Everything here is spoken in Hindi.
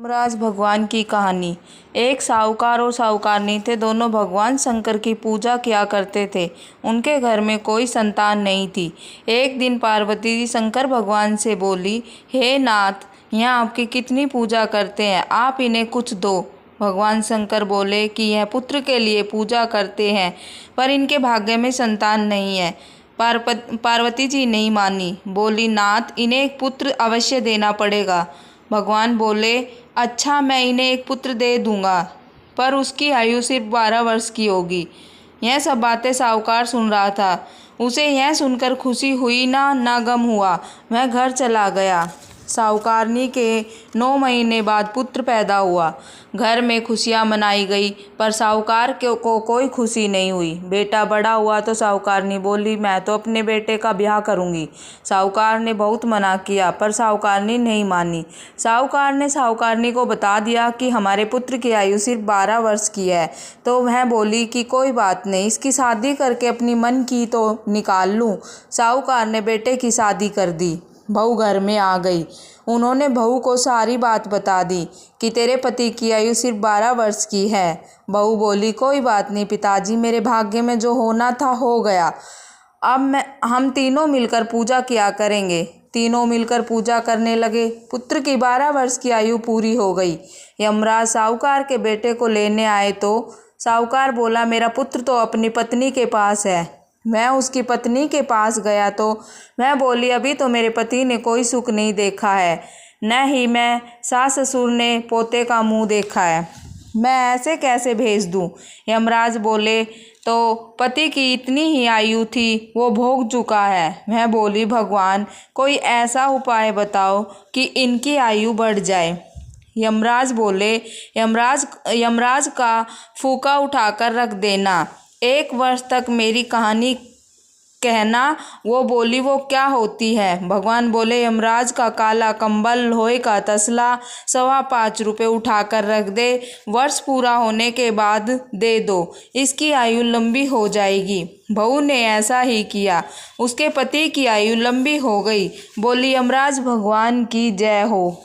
यमराज भगवान की कहानी। एक साहूकार और साहूकारनी थे। दोनों भगवान शंकर की पूजा किया करते थे। उनके घर में कोई संतान नहीं थी। एक दिन पार्वती जी शंकर भगवान से बोली, हे नाथ, यहाँ आपकी कितनी पूजा करते हैं, आप इन्हें कुछ दो। भगवान शंकर बोले कि यह पुत्र के लिए पूजा करते हैं, पर इनके भाग्य में संतान नहीं है। पार्वती जी नहीं मानी, बोली, नाथ, इन्हें एक पुत्र अवश्य देना पड़ेगा। भगवान बोले, अच्छा, मैं इन्हें एक पुत्र दे दूंगा, पर उसकी आयु सिर्फ 12 वर्ष की होगी। यह सब बातें साहूकार सुन रहा था। उसे यह सुनकर खुशी हुई ना गम हुआ। वह घर चला गया। साहूकारनी के 9 महीने बाद पुत्र पैदा हुआ। घर में खुशियां मनाई गई, पर साहूकार को कोई खुशी नहीं हुई। बेटा बड़ा हुआ तो साहूकारनी बोली, मैं तो अपने बेटे का ब्याह करूंगी। साहूकार ने बहुत मना किया, पर साहूकारनी नहीं मानी। साहूकार ने साहूकारनी को बता दिया कि हमारे पुत्र की आयु सिर्फ 12 वर्ष की है। तो वह बोली कि कोई बात नहीं, इसकी शादी करके अपनी मन की तो निकाल लूँ। साहूकार ने बेटे की शादी कर दी। बहू घर में आ गई। उन्होंने बहू को सारी बात बता दी कि तेरे पति की आयु सिर्फ 12 वर्ष की है। बहू बोली, कोई बात नहीं पिताजी, मेरे भाग्य में जो होना था हो गया। अब हम तीनों मिलकर पूजा किया करेंगे। तीनों मिलकर पूजा करने लगे। पुत्र की 12 वर्ष की आयु पूरी हो गई। यमराज साहूकार के बेटे को लेने आए तो साहूकार बोला, मेरा पुत्र तो अपनी पत्नी के पास है। मैं उसकी पत्नी के पास गया तो मैं बोली, अभी तो मेरे पति ने कोई सुख नहीं देखा है, न ही मैं सास ससुर ने पोते का मुंह देखा है, मैं ऐसे कैसे भेज दूं। यमराज बोले, तो पति की इतनी ही आयु थी, वो भोग चुका है। मैं बोली, भगवान, कोई ऐसा उपाय बताओ कि इनकी आयु बढ़ जाए। यमराज बोले, यमराज का फूका उठाकर रख देना, 1 वर्ष तक मेरी कहानी कहना। वो बोली, वो क्या होती है। भगवान बोले, यमराज का काला कंबल, लोहे का तसला 5.25 रुपये उठाकर रख दे। वर्ष पूरा होने के बाद दे दो, इसकी आयु लंबी हो जाएगी। बहू ने ऐसा ही किया। उसके पति की आयु लंबी हो गई। बोली, यमराज भगवान की जय हो।